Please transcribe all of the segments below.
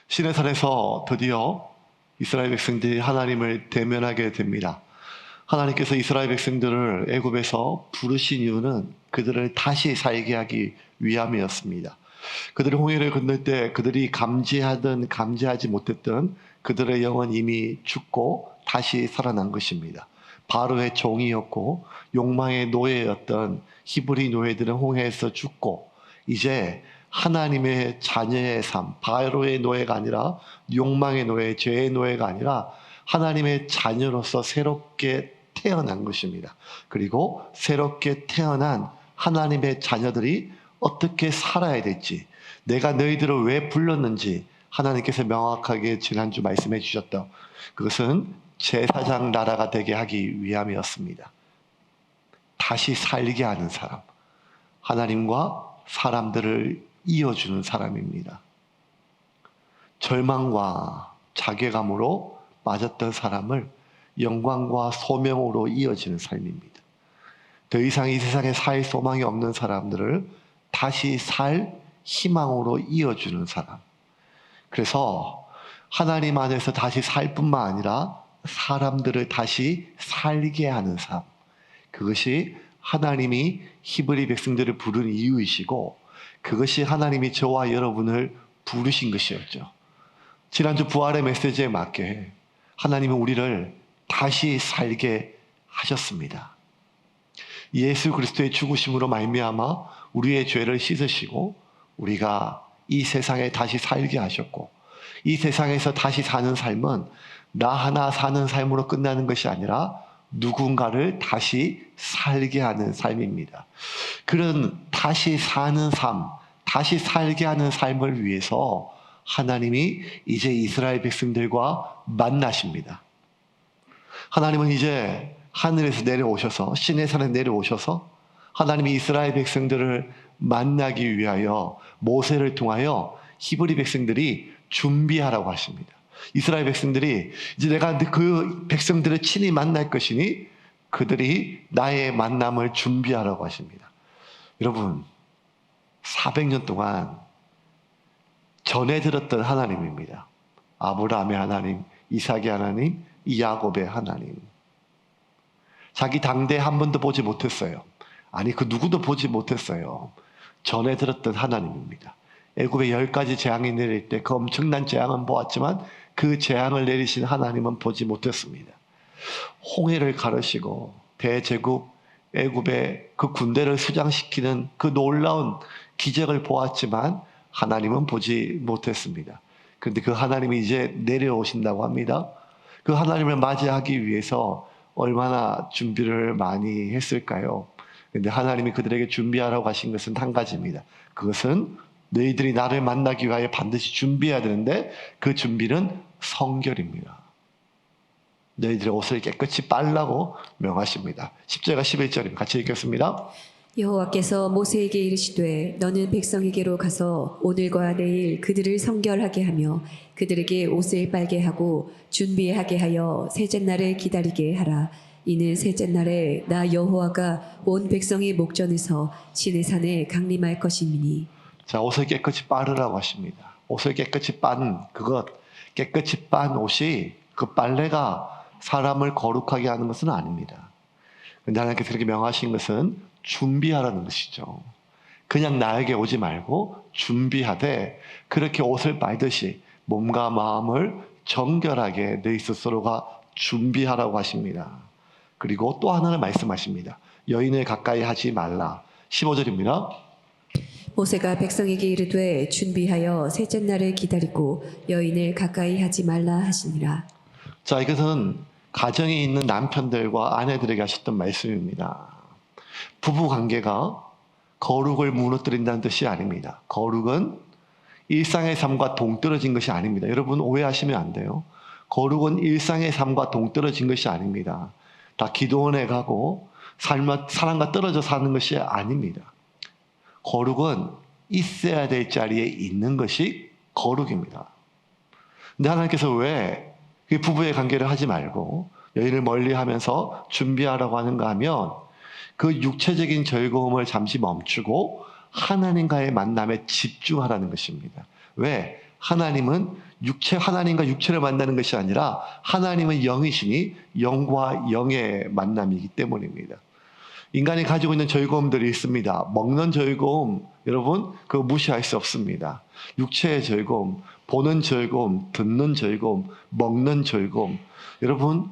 시내산에서 드디어 이스라엘 백성들이 하나님을 대면하게 됩니다. 하나님께서 이스라엘 백성들을 애굽에서 부르신 이유는 그들을 다시 살게 하기 위함이었습니다. 그들이 홍해를 건널 때 그들이 감지하든 감지하지 못했던 그들의 영은 이미 죽고 다시 살아난 것입니다. 바로의 종이었고 욕망의 노예였던 히브리 노예들은 홍해에서 죽고 이제 하나님의 자녀의 삶, 바로의 노예가 아니라 욕망의 노예, 죄의 노예가 아니라 하나님의 자녀로서 새롭게 태어난 것입니다. 그리고 새롭게 태어난 하나님의 자녀들이 어떻게 살아야 될지, 내가 너희들을 왜 불렀는지 하나님께서 명확하게 지난주 말씀해 주셨던 그것은 제사장 나라가 되게 하기 위함이었습니다. 다시 살게 하는 사람, 하나님과 사람들을 이어주는 사람입니다. 절망과 자괴감으로 빠졌던 사람을 영광과 소명으로 이어지는 삶입니다. 더 이상 이 세상에 살 소망이 없는 사람들을 다시 살 희망으로 이어주는 사람. 그래서 하나님 안에서 다시 살 뿐만 아니라 사람들을 다시 살게 하는 삶. 그것이 하나님이 히브리 백성들을 부른 이유이시고 그것이 하나님이 저와 여러분을 부르신 것이었죠. 지난주 부활의 메시지에 맞게 하나님은 우리를 다시 살게 하셨습니다. 예수 그리스도의 죽으심으로 말미암아 우리의 죄를 씻으시고 우리가 이 세상에 다시 살게 하셨고 이 세상에서 다시 사는 삶은 나 하나 사는 삶으로 끝나는 것이 아니라 누군가를 다시 살게 하는 삶입니다. 그런 다시 사는 삶, 다시 살게 하는 삶을 위해서 하나님이 이제 이스라엘 백성들과 만나십니다. 하나님은 이제 하늘에서 내려오셔서 시내산에 내려오셔서 하나님이 이스라엘 백성들을 만나기 위하여 모세를 통하여 히브리 백성들이 준비하라고 하십니다. 이스라엘 백성들이 이제 내가 그 백성들을 친히 만날 것이니 그들이 나의 만남을 준비하라고 하십니다. 여러분 400년 동안 전해 들었던 하나님입니다. 아브라함의 하나님, 이삭의 하나님, 야곱의 하나님. 자기 당대 한 번도 보지 못했어요. 아니 그 누구도 보지 못했어요. 전해 들었던 하나님입니다. 애굽에 10가지 재앙이 내릴 때 그 엄청난 재앙은 보았지만 그 재앙을 내리신 하나님은 보지 못했습니다. 홍해를 가르시고 대제국 애굽의 그 군대를 수장시키는 그 놀라운 기적을 보았지만 하나님은 보지 못했습니다. 그런데 그 하나님이 이제 내려오신다고 합니다. 그 하나님을 맞이하기 위해서 얼마나 준비를 많이 했을까요? 그런데 하나님이 그들에게 준비하라고 하신 것은 한 가지입니다. 그것은 너희들이 나를 만나기 위하여 반드시 준비해야 되는데 그 준비는 성결입니다. 너희들의 옷을 깨끗이 빨라고 명하십니다. 10절과 11절입니다. 같이 읽겠습니다. 여호와께서 모세에게 이르시되 너는 백성에게로 가서 오늘과 내일 그들을 성결하게 하며 그들에게 옷을 빨게 하고 준비하게 하여 셋째 날을 기다리게 하라. 이는 셋째 날에 나 여호와가 온 백성의 목전에서 시내산에 강림할 것이니니. 자, 옷을 깨끗이 빠르라고 하십니다. 옷을 깨끗이 빤 그것, 깨끗이 빤 옷이 그 빨래가 사람을 거룩하게 하는 것은 아닙니다. 그런데 하나님께서 그렇게 명하신 것은 준비하라는 것이죠. 그냥 나에게 오지 말고 준비하되 그렇게 옷을 빨듯이 몸과 마음을 정결하게 내 스스로가 준비하라고 하십니다. 그리고 또 하나를 말씀하십니다. 여인을 가까이 하지 말라. 15절입니다. 모세가 백성에게 이르되 준비하여 셋째 날을 기다리고 여인을 가까이 하지 말라 하시니라. 자, 이것은 가정에 있는 남편들과 아내들에게 하셨던 말씀입니다. 부부 관계가 거룩을 무너뜨린다는 뜻이 아닙니다. 거룩은 일상의 삶과 동떨어진 것이 아닙니다. 여러분 오해하시면 안 돼요. 거룩은 일상의 삶과 동떨어진 것이 아닙니다. 다 기도원에 가고 사람과 떨어져 사는 것이 아닙니다. 거룩은 있어야 될 자리에 있는 것이 거룩입니다. 근데 하나님께서 왜 부부의 관계를 하지 말고 여인을 멀리하면서 준비하라고 하는가 하면 그 육체적인 즐거움을 잠시 멈추고 하나님과의 만남에 집중하라는 것입니다. 왜? 하나님은 하나님과 육체를 만나는 것이 아니라 하나님은 영이시니 영과 영의 만남이기 때문입니다. 인간이 가지고 있는 즐거움들이 있습니다. 먹는 즐거움, 여러분, 그거 무시할 수 없습니다. 육체의 즐거움, 보는 즐거움, 듣는 즐거움, 먹는 즐거움. 여러분,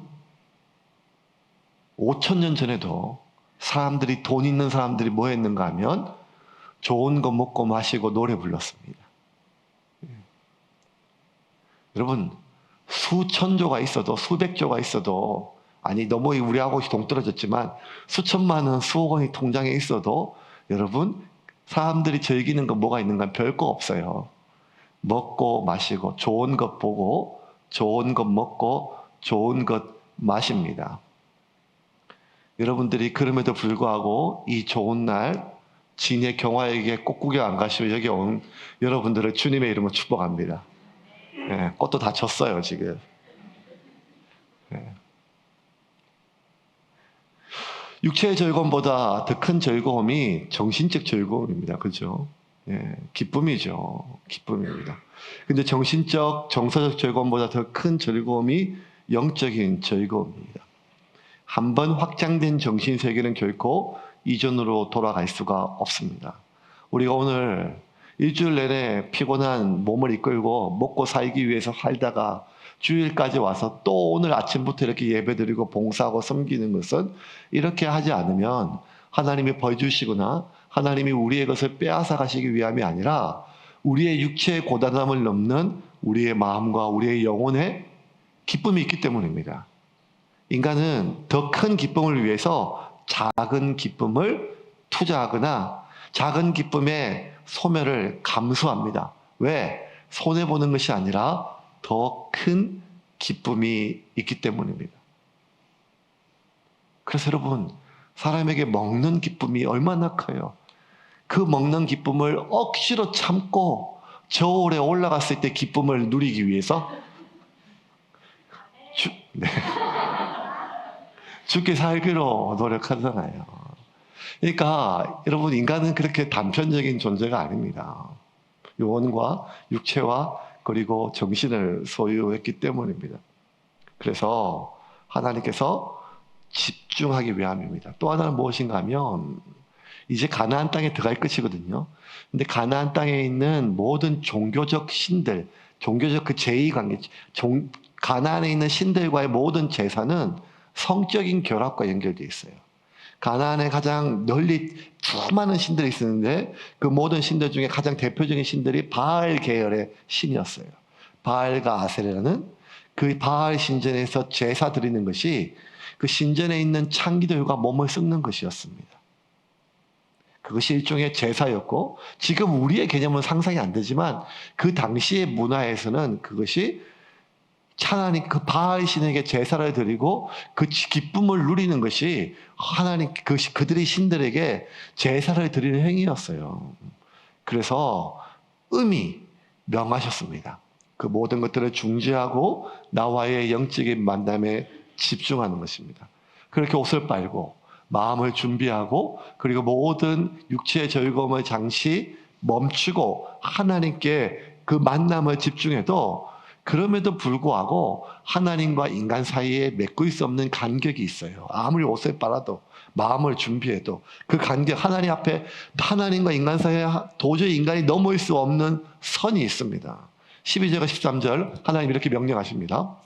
5,000년 전에도 사람들이, 돈 있는 사람들이 뭐 했는가 하면 좋은 거 먹고 마시고 노래 불렀습니다. 여러분, 수천조가 있어도, 수백조가 있어도, 아니 너무 우리하고 동떨어졌지만 수천만 원, 수억 원이 통장에 있어도 여러분, 사람들이 즐기는 거 뭐가 있는가? 별거 없어요. 먹고 마시고 좋은 것 보고 좋은 것 먹고 좋은 것 마십니다. 여러분들이 그럼에도 불구하고 이 좋은 날 진의 경화에게 꽃구경 안 가시고 여기 온 여러분들을 주님의 이름으로 축복합니다. 예, 꽃도 다 졌어요 지금. 예. 육체의 즐거움보다 더 큰 즐거움이 정신적 즐거움입니다. 그죠? 예, 기쁨이죠. 기쁨입니다. 근데 정신적, 정서적 즐거움보다 더 큰 즐거움이 영적인 즐거움입니다. 한번 확장된 정신세계는 결코 이전으로 돌아갈 수가 없습니다. 우리가 오늘 일주일 내내 피곤한 몸을 이끌고 먹고 살기 위해서 살다가 주일까지 와서 또 오늘 아침부터 이렇게 예배드리고 봉사하고 섬기는 것은 이렇게 하지 않으면 하나님이 벌 주시거나 하나님이 우리의 것을 빼앗아 가시기 위함이 아니라 우리의 육체의 고단함을 넘는 우리의 마음과 우리의 영혼의 기쁨이 있기 때문입니다. 인간은 더 큰 기쁨을 위해서 작은 기쁨을 투자하거나 작은 기쁨의 소멸을 감수합니다. 왜? 손해보는 것이 아니라 더 큰 기쁨이 있기 때문입니다. 그래서 여러분, 사람에게 먹는 기쁨이 얼마나 커요. 그 먹는 기쁨을 억지로 참고 저울에 올라갔을 때 기쁨을 누리기 위해서 죽게 살기로 노력하잖아요. 그러니까 여러분, 인간은 그렇게 단편적인 존재가 아닙니다. 영혼과 육체와 그리고 정신을 소유했기 때문입니다. 그래서 하나님께서 집중하기 위함입니다. 또 하나는 무엇인가 하면 이제 가나안 땅에 들어갈 것이거든요. 근데 가나안 땅에 있는 모든 종교적 신들, 종교적 그 제2관계, 가나안에 있는 신들과의 모든 제사는 성적인 결합과 연결되어 있어요. 가나안에 가장 널리 수많은 신들이 있었는데 그 모든 신들 중에 가장 대표적인 신들이 바알 계열의 신이었어요. 바알과 아세라는 그 바알 신전에서 제사 드리는 것이 그 신전에 있는 창기들과 몸을 썩는 것이었습니다. 그것이 일종의 제사였고 지금 우리의 개념은 상상이 안 되지만 그 당시의 문화에서는 그것이 하나님 그 바알 신에게 제사를 드리고 그 기쁨을 누리는 것이 하나님 그들이 신들에게 제사를 드리는 행위였어요. 그래서 명하셨습니다. 그 모든 것들을 중지하고 나와의 영적인 만남에 집중하는 것입니다. 그렇게 옷을 빨고 마음을 준비하고 그리고 모든 육체의 즐거움을 잠시 멈추고 하나님께 그 만남을 집중해도 그럼에도 불구하고 하나님과 인간 사이에 맺고 수 없는 간격이 있어요. 아무리 옷을 빨아도 마음을 준비해도 그 간격, 하나님 앞에 하나님과 인간 사이에 도저히 인간이 넘을 수 없는 선이 있습니다. 12절과 13절 하나님 이렇게 명령하십니다.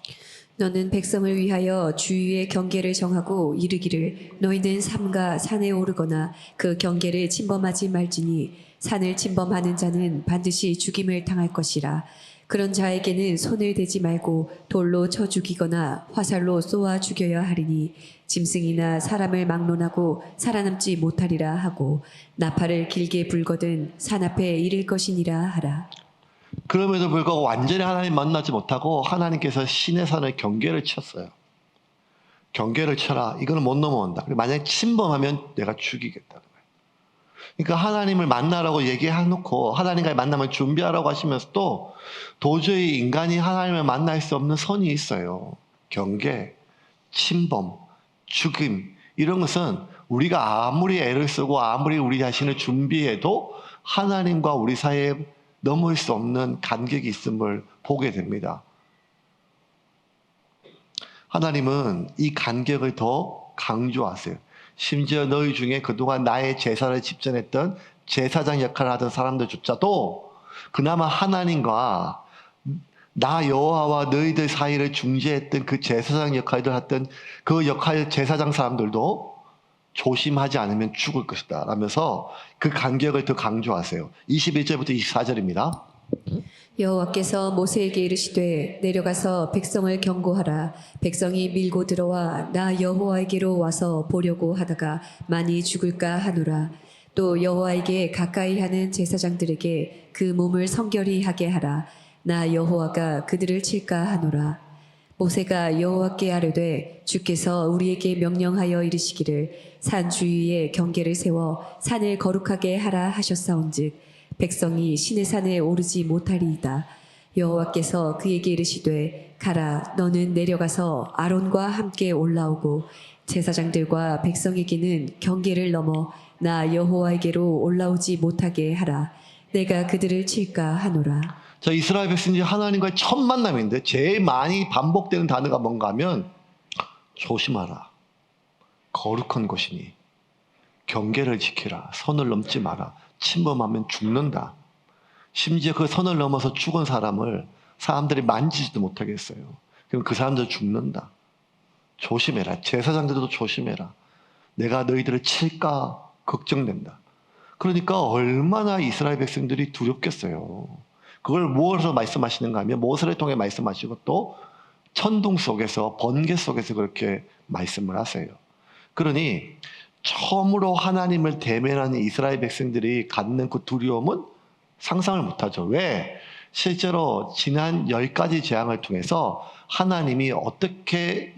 너는 백성을 위하여 주위의 경계를 정하고 이르기를 너희는 삼가 산에 오르거나 그 경계를 침범하지 말지니 산을 침범하는 자는 반드시 죽임을 당할 것이라. 그런 자에게는 손을 대지 말고 돌로 쳐 죽이거나 화살로 쏘아 죽여야 하리니 짐승이나 사람을 막론하고 살아남지 못하리라 하고 나팔을 길게 불거든 산 앞에 이를 것이니라 하라. 그럼에도 불구하고 완전히 하나님 만나지 못하고 하나님께서 신의 산을 경계를 쳤어요. 경계를 쳐라. 이거는 못 넘어온다. 만약에 침범하면 내가 죽이겠다는 거예요. 그러니까 하나님을 만나라고 얘기해놓고 하나님과의 만남을 준비하라고 하시면서도 도저히 인간이 하나님을 만날 수 없는 선이 있어요. 경계, 침범, 죽임 이런 것은 우리가 아무리 애를 쓰고 아무리 우리 자신을 준비해도 하나님과 우리 사이에 넘을 수 없는 간격이 있음을 보게 됩니다. 하나님은 이 간격을 더 강조하세요. 심지어 너희 중에 그동안 나의 제사를 집전했던 제사장 역할을 하던 사람들조차도 그나마 하나님과 나 여호와와 너희들 사이를 중재했던 그 제사장 역할을 했던 그 역할 제사장 사람들도 조심하지 않으면 죽을 것이다 라면서 그 간격을 더 강조하세요. 21절부터 24절입니다. 여호와께서 모세에게 이르시되 내려가서 백성을 경고하라. 백성이 밀고 들어와 나 여호와에게로 와서 보려고 하다가 많이 죽을까 하노라. 또 여호와에게 가까이 하는 제사장들에게 그 몸을 성결히 하게 하라. 나 여호와가 그들을 칠까 하노라. 모세가 여호와께 아뢰되 주께서 우리에게 명령하여 이르시기를 산 주위에 경계를 세워 산을 거룩하게 하라 하셨사온즉 백성이 신의 산에 오르지 못하리이다. 여호와께서 그에게 이르시되 가라 너는 내려가서 아론과 함께 올라오고 제사장들과 백성에게는 경계를 넘어 나 여호와에게로 올라오지 못하게 하라. 내가 그들을 칠까 하노라. 자, 이스라엘 백성이 하나님과의 첫 만남인데 제일 많이 반복되는 단어가 뭔가 하면 조심하라. 거룩한 것이니 경계를 지키라. 선을 넘지 마라. 침범하면 죽는다. 심지어 그 선을 넘어서 죽은 사람을 사람들이 만지지도 못하게 했어요. 그럼 그 사람들 죽는다. 조심해라. 제사장들도 조심해라. 내가 너희들을 칠까 걱정된다. 그러니까 얼마나 이스라엘 백성들이 두렵겠어요. 그걸 무엇으로 말씀하시는가 하면 모세를 통해 말씀하시고 또 천둥 속에서 번개 속에서 그렇게 말씀을 하세요. 그러니 처음으로 하나님을 대면하는 이스라엘 백성들이 갖는 그 두려움은 상상을 못하죠. 왜? 실제로 지난 10가지 재앙을 통해서 하나님이 어떻게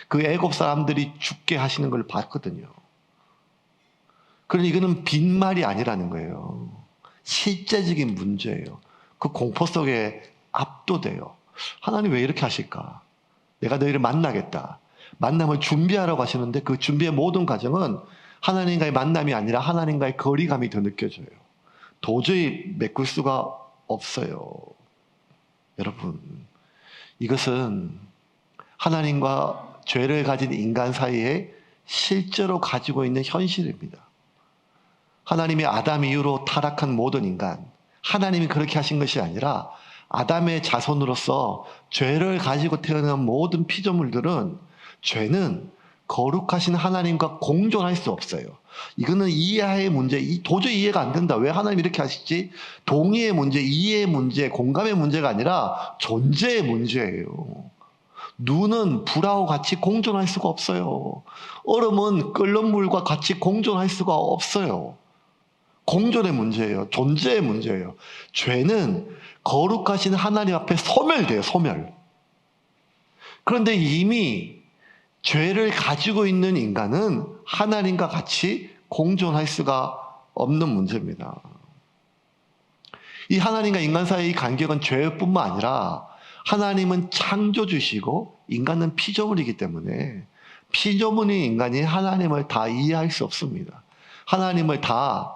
그 애굽 사람들이 죽게 하시는 걸 봤거든요. 그러니 이거는 빈말이 아니라는 거예요. 실제적인 문제예요. 그 공포 속에 압도돼요. 하나님 왜 이렇게 하실까? 내가 너희를 만나겠다. 만남을 준비하라고 하시는데 그 준비의 모든 과정은 하나님과의 만남이 아니라 하나님과의 거리감이 더 느껴져요. 도저히 메꿀 수가 없어요. 여러분, 이것은 하나님과 죄를 가진 인간 사이에 실제로 가지고 있는 현실입니다. 하나님이 아담 이후로 타락한 모든 인간, 하나님이 그렇게 하신 것이 아니라 아담의 자손으로서 죄를 가지고 태어난 모든 피조물들은 죄는 거룩하신 하나님과 공존할 수 없어요. 이거는 이해의 문제, 도저히 이해가 안 된다. 왜 하나님 이렇게 하시지? 동의의 문제, 이해의 문제, 공감의 문제가 아니라 존재의 문제예요. 눈은 불하고 같이 공존할 수가 없어요. 얼음은 끓는 물과 같이 공존할 수가 없어요. 공존의 문제예요. 존재의 문제예요. 죄는 거룩하신 하나님 앞에 소멸돼요. 소멸. 그런데 이미 죄를 가지고 있는 인간은 하나님과 같이 공존할 수가 없는 문제입니다. 이 하나님과 인간 사이의 간격은 죄뿐만 아니라 하나님은 창조주시고 인간은 피조물이기 때문에 피조물인 인간이 하나님을 다 이해할 수 없습니다. 하나님을 다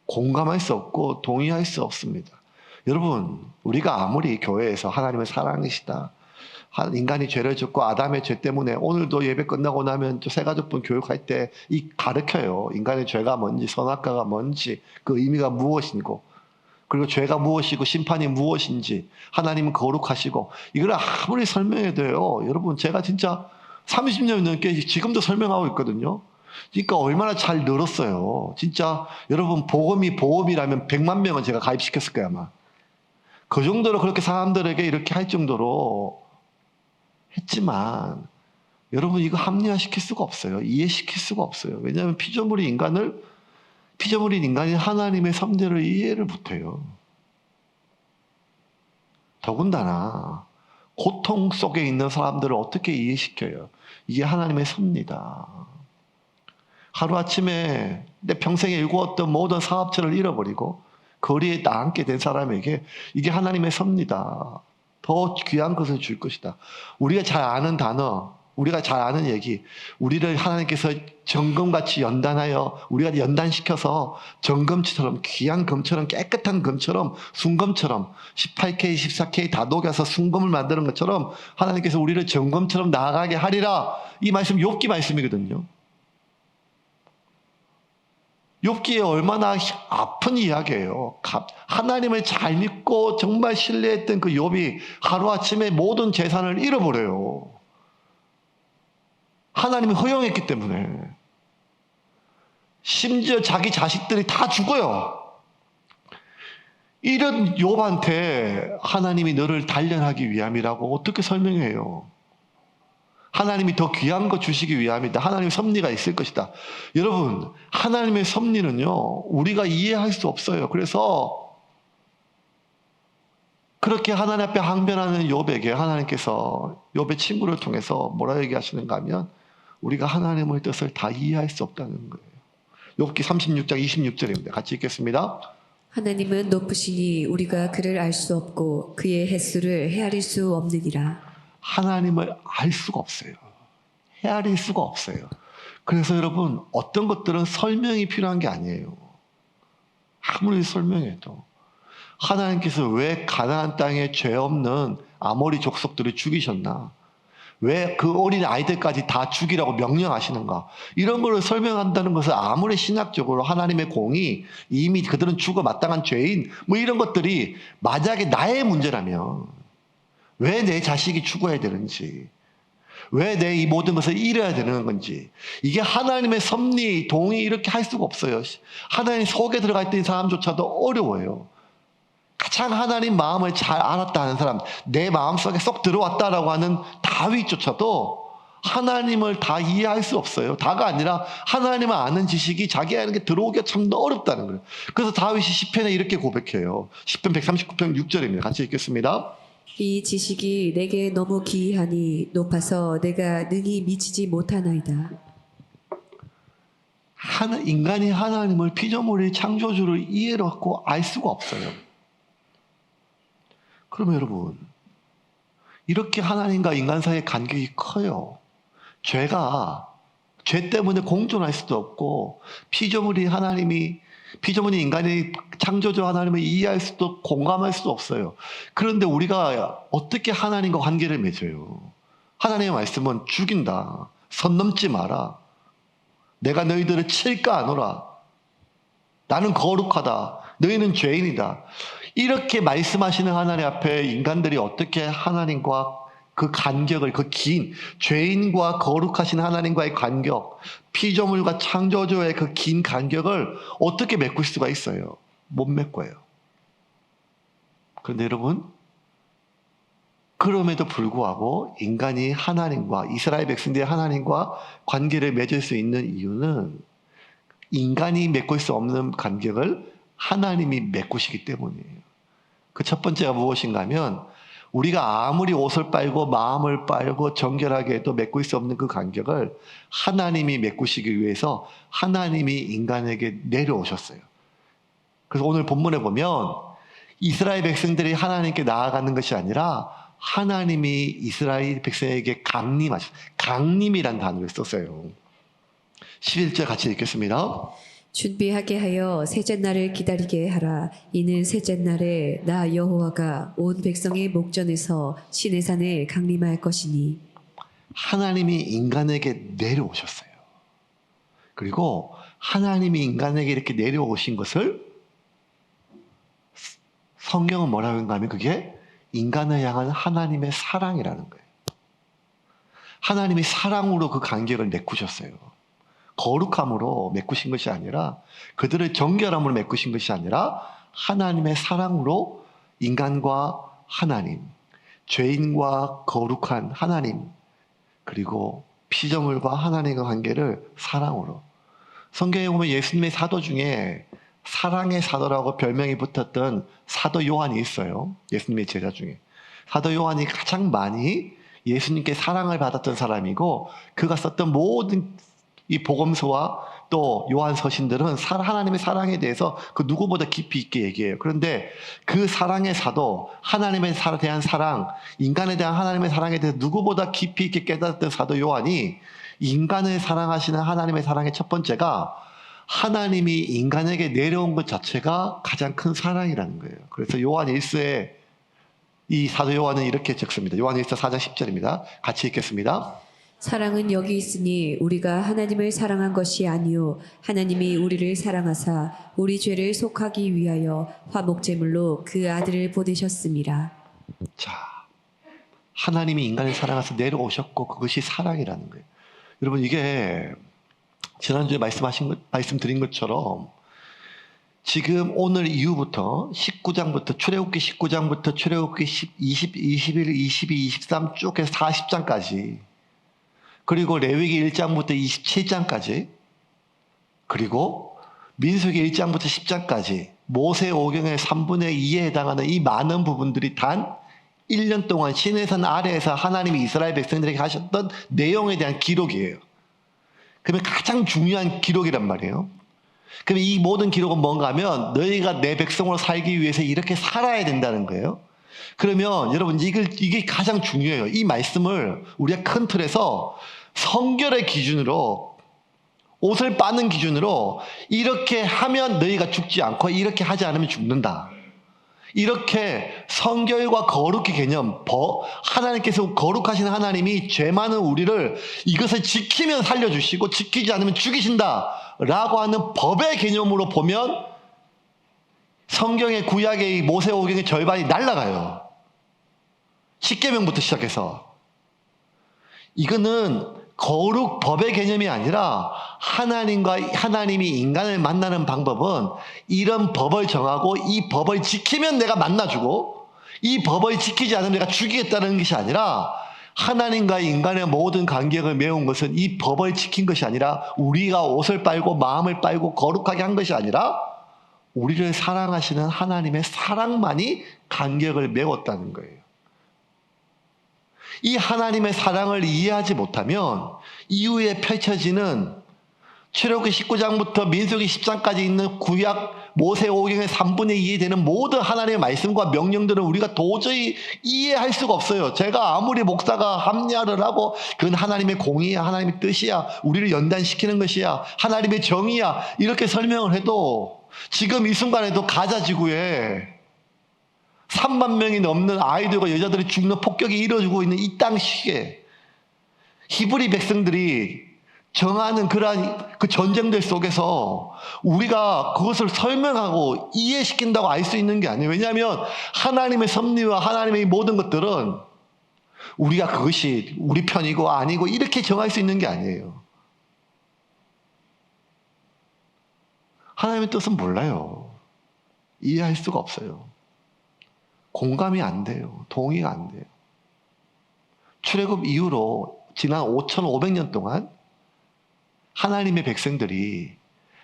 공감할 수 없고 동의할 수 없습니다. 여러분, 우리가 아무리 교회에서 하나님을 사랑하시다, 인간이 죄를 짓고 아담의 죄 때문에 오늘도 예배 끝나고 나면 새 가족분 교육할 때 이 가르쳐요. 인간의 죄가 뭔지, 선악과가 뭔지, 그 의미가 무엇이고, 그리고 죄가 무엇이고 심판이 무엇인지, 하나님은 거룩하시고, 이걸 아무리 설명해도요, 여러분, 제가 진짜 30년 넘게 지금도 설명하고 있거든요. 그러니까 얼마나 잘 늘었어요. 진짜 여러분, 복음이 보험이라면 100만 명은 제가 가입시켰을 거야 아마. 그 정도로 그렇게 사람들에게 이렇게 할 정도로 했지만 여러분, 이거 합리화시킬 수가 없어요. 이해시킬 수가 없어요. 왜냐하면 피조물인 인간이 하나님의 섭리를 이해를 못해요. 더군다나 고통 속에 있는 사람들을 어떻게 이해시켜요? 이게 하나님의 섭리다. 하루아침에 내 평생에 일구었던 모든 사업체를 잃어버리고 거리에 나앉게 된 사람에게 이게 하나님의 섭리다. 더 귀한 것을 줄 것이다. 우리가 잘 아는 단어, 우리가 잘 아는 얘기. 우리를 하나님께서 정금같이 연단하여 우리가 연단시켜서 정금처럼 귀한 금처럼 깨끗한 금처럼 순금처럼 18K, 14K 다 녹여서 순금을 만드는 것처럼 하나님께서 우리를 정금처럼 나아가게 하리라. 이 말씀 욥기 말씀이거든요. 욥기에 얼마나 아픈 이야기예요. 하나님을 잘 믿고 정말 신뢰했던 그 욥이 하루아침에 모든 재산을 잃어버려요. 하나님이 허용했기 때문에. 심지어 자기 자식들이 다 죽어요. 이런 욥한테 하나님이 너를 단련하기 위함이라고 어떻게 설명해요? 하나님이 더 귀한 거 주시기 위함이다. 하나님의 섭리가 있을 것이다. 여러분, 하나님의 섭리는요, 우리가 이해할 수 없어요. 그래서 그렇게 하나님 앞에 항변하는 욥에게 하나님께서 욥의 친구를 통해서 뭐라 얘기하시는가 하면 우리가 하나님의 뜻을 다 이해할 수 없다는 거예요. 욥기 36장 26절입니다. 같이 읽겠습니다. 하나님은 높으시니 우리가 그를 알 수 없고 그의 횟수를 헤아릴 수 없느니라. 하나님을 알 수가 없어요. 헤아릴 수가 없어요. 그래서 여러분, 어떤 것들은 설명이 필요한 게 아니에요. 아무리 설명해도 하나님께서 왜 가나안 땅에 죄 없는 아모리 족속들을 죽이셨나? 왜 그 어린 아이들까지 다 죽이라고 명령하시는가? 이런 거를 설명한다는 것은 아무리 신학적으로 하나님의 공이 이미 그들은 죽어 마땅한 죄인 뭐 이런 것들이 만약에 나의 문제라면 왜 내 자식이 죽어야 되는지, 왜 내 이 모든 것을 잃어야 되는 건지, 이게 하나님의 섭리, 동의 이렇게 할 수가 없어요. 하나님 속에 들어가 있던 사람조차도 어려워요. 가장 하나님 마음을 잘 알았다 하는 사람, 내 마음속에 쏙 들어왔다라고 하는 다윗조차도 하나님을 다 이해할 수 없어요. 다가 아니라 하나님을 아는 지식이 자기에게 게 들어오기가 참 어렵다는 거예요. 그래서 다윗이 시편에 이렇게 고백해요. 시편 139편 6절입니다. 같이 읽겠습니다. 이 지식이 내게 너무 기이하니 높아서 내가 능히 미치지 못하나이다. 인간이 하나님을 피조물의 창조주를 이해로 갖고 알 수가 없어요. 그러면 여러분, 이렇게 하나님과 인간 사이의 간격이 커요. 죄 때문에 공존할 수도 없고, 피조물이 인간이 창조주 하나님을 이해할 수도 공감할 수도 없어요. 그런데 우리가 어떻게 하나님과 관계를 맺어요? 하나님의 말씀은 죽인다. 선 넘지 마라. 내가 너희들을 칠까 하노라. 나는 거룩하다. 너희는 죄인이다. 이렇게 말씀하시는 하나님 앞에 인간들이 어떻게 하나님과 그 간격을, 그 긴 죄인과 거룩하신 하나님과의 간격, 피조물과 창조주의 그 긴 간격을 어떻게 메꿀 수가 있어요? 못 메꿔요. 그런데 여러분, 그럼에도 불구하고 인간이 하나님과, 이스라엘 백성들이 하나님과 관계를 맺을 수 있는 이유는 인간이 메꿀 수 없는 간격을 하나님이 메꾸시기 때문이에요. 그 첫 번째가 무엇인가 하면 우리가 아무리 옷을 빨고 마음을 빨고 정결하게 해도 메꿀 수 없는 그 간격을 하나님이 메꾸시기 위해서 하나님이 인간에게 내려오셨어요. 그래서 오늘 본문에 보면 이스라엘 백성들이 하나님께 나아가는 것이 아니라 하나님이 이스라엘 백성에게 강림이란 단어를 썼어요. 11절 같이 읽겠습니다. 준비하게 하여 셋째 날을 기다리게 하라. 이는 셋째 날에 나 여호와가 온 백성의 목전에서 시내 산에 강림할 것이니. 하나님이 인간에게 내려오셨어요. 그리고 하나님이 인간에게 이렇게 내려오신 것을 성경은 뭐라고 하는가 하면 그게 인간을 향한 하나님의 사랑이라는 거예요. 하나님이 사랑으로 그 간격을 메꾸셨어요. 거룩함으로 메꾸신 것이 아니라, 그들의 정결함으로 메꾸신 것이 아니라 하나님의 사랑으로 인간과 하나님, 죄인과 거룩한 하나님, 그리고 피조물과 하나님의 관계를 사랑으로. 성경에 보면 예수님의 사도 중에 사랑의 사도라고 별명이 붙었던 사도 요한이 있어요. 예수님의 제자 중에. 사도 요한이 가장 많이 예수님께 사랑을 받았던 사람이고, 그가 썼던 모든 이 복음서와 또 요한 서신들은 하나님의 사랑에 대해서 그 누구보다 깊이 있게 얘기해요. 그런데 그 사랑의 사도, 하나님에 대한 사랑, 인간에 대한 하나님의 사랑에 대해서 누구보다 깊이 있게 깨달았던 사도 요한이 인간을 사랑하시는 하나님의 사랑의 첫 번째가 하나님이 인간에게 내려온 것 자체가 가장 큰 사랑이라는 거예요. 그래서 요한 1서에 이 사도 요한은 이렇게 적습니다. 요한 1서 4장 10절입니다. 같이 읽겠습니다. 사랑은 여기 있으니 우리가 하나님을 사랑한 것이 아니요 하나님이 우리를 사랑하사 우리 죄를 속하기 위하여 화목제물로 그 아들을 보내셨습니다. 자, 하나님이 인간을 사랑해서 내려오셨고 그것이 사랑이라는 거예요. 여러분 이게 지난주에 말씀드린 것처럼 지금 오늘 이후부터 19장부터 출애굽기 19장부터 출애굽기 20, 21, 22, 23 쭉 해서 40장까지 그리고 레위기 1장부터 27장까지 그리고 민수기 1장부터 10장까지 모세 오경의 3분의 2에 해당하는 이 많은 부분들이 단 1년 동안 시내산 아래에서 하나님이 이스라엘 백성들에게 하셨던 내용에 대한 기록이에요. 그러면 가장 중요한 기록이란 말이에요. 그럼 이 모든 기록은 뭔가 하면 너희가 내 백성으로 살기 위해서 이렇게 살아야 된다는 거예요. 그러면 여러분 이게 가장 중요해요. 이 말씀을 우리가 큰 틀에서 성결의 기준으로 옷을 빠는 기준으로 이렇게 하면 너희가 죽지 않고 이렇게 하지 않으면 죽는다. 이렇게 성결과 거룩의 개념, 하나님께서 거룩하신 하나님이 죄 많은 우리를 이것을 지키면 살려주시고 지키지 않으면 죽이신다 라고 하는 법의 개념으로 보면 성경의 구약의 모세오경의 절반이 날아가요. 십계명부터 시작해서 이거는 거룩 법의 개념이 아니라 하나님이 인간을 만나는 방법은 이런 법을 정하고 이 법을 지키면 내가 만나주고 이 법을 지키지 않으면 내가 죽이겠다는 것이 아니라 하나님과 인간의 모든 관계를 메운 것은 이 법을 지킨 것이 아니라 우리가 옷을 빨고 마음을 빨고 거룩하게 한 것이 아니라 우리를 사랑하시는 하나님의 사랑만이 간격을 메웠다는 거예요. 이 하나님의 사랑을 이해하지 못하면 이후에 펼쳐지는 출애굽기 19장부터 민수기 10장까지 있는 구약 모세오경의 3분의 2에 되는 모든 하나님의 말씀과 명령들은 우리가 도저히 이해할 수가 없어요. 제가 아무리 목사가 합리화를 하고 그건 하나님의 공의야, 하나님의 뜻이야, 우리를 연단시키는 것이야, 하나님의 정의야 이렇게 설명을 해도 지금 이 순간에도 가자 지구에 3만 명이 넘는 아이들과 여자들이 죽는 폭격이 이루어지고 있는 이 땅 시기에 히브리 백성들이 정하는 그러한 그 전쟁들 속에서 우리가 그것을 설명하고 이해시킨다고 알 수 있는 게 아니에요. 왜냐하면 하나님의 섭리와 하나님의 모든 것들은 우리가 그것이 우리 편이고 아니고 이렇게 정할 수 있는 게 아니에요. 하나님의 뜻은 몰라요. 이해할 수가 없어요. 공감이 안 돼요. 동의가 안 돼요. 출애굽 이후로 지난 5,500년 동안 하나님의 백성들이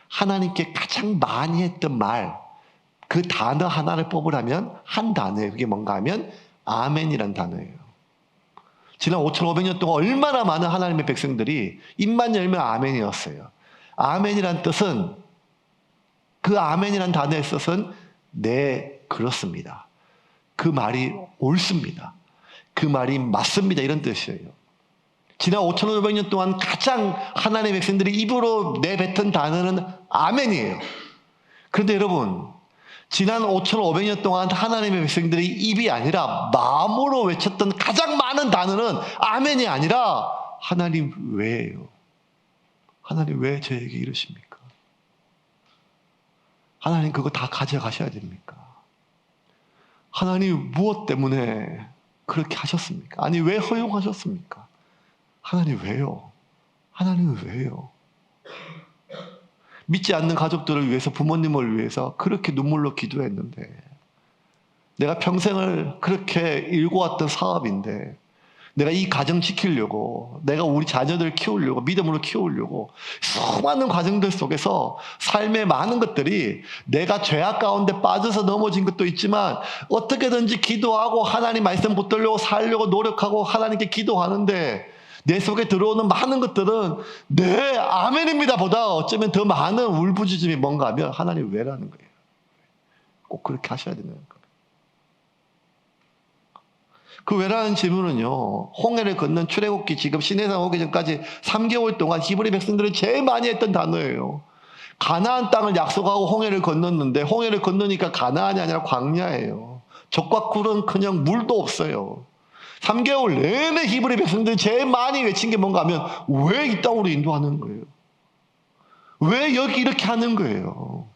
하나님께 가장 많이 했던 말, 그 단어 하나를 뽑으라면 한 단어예요. 그게 뭔가 하면 아멘이란 단어예요. 지난 5,500년 동안 얼마나 많은 하나님의 백성들이 입만 열면 아멘이었어요. 아멘이란 뜻은 그 아멘이란 단어의 뜻은 네, 그렇습니다. 그 말이 옳습니다. 그 말이 맞습니다. 이런 뜻이에요. 지난 5,500년 동안 가장 하나님의 백성들이 입으로 내뱉은 단어는 아멘이에요. 그런데 여러분, 지난 5,500년 동안 하나님의 백성들이 입이 아니라 마음으로 외쳤던 가장 많은 단어는 아멘이 아니라 하나님 왜예요? 하나님 왜 저에게 이러십니까? 하나님 그거 다 가져가셔야 됩니까? 하나님 무엇 때문에 그렇게 하셨습니까? 아니 왜 허용하셨습니까? 하나님 왜요? 하나님 왜요? 믿지 않는 가족들을 위해서 부모님을 위해서 그렇게 눈물로 기도했는데 내가 평생을 그렇게 일궈왔던 사업인데 내가 이 가정 지키려고 내가 우리 자녀들 키우려고 믿음으로 키우려고 수많은 과정들 속에서 삶의 많은 것들이 내가 죄악 가운데 빠져서 넘어진 것도 있지만 어떻게든지 기도하고 하나님 말씀 붙들려고 살려고 노력하고 하나님께 기도하는데 내 속에 들어오는 많은 것들은 네, 아멘입니다 보다 어쩌면 더 많은 울부짖음이 뭔가 하면 하나님 왜라는 거예요. 꼭 그렇게 하셔야 되는 거예요. 그 왜라는 질문은요, 홍해를 건넌 출애굽기 지금 시내산 오기 전까지 3개월 동안 히브리 백성들이 제일 많이 했던 단어예요. 가나안 땅을 약속하고 홍해를 건넜는데 홍해를 건너니까 가나안이 아니라 광야예요. 적과 꿀은 물도 없어요. 3개월 내내 히브리 백성들이 제일 많이 외친 게 뭔가 하면 왜 이 땅으로 인도하는 거예요? 왜 여기 이렇게 하는 거예요?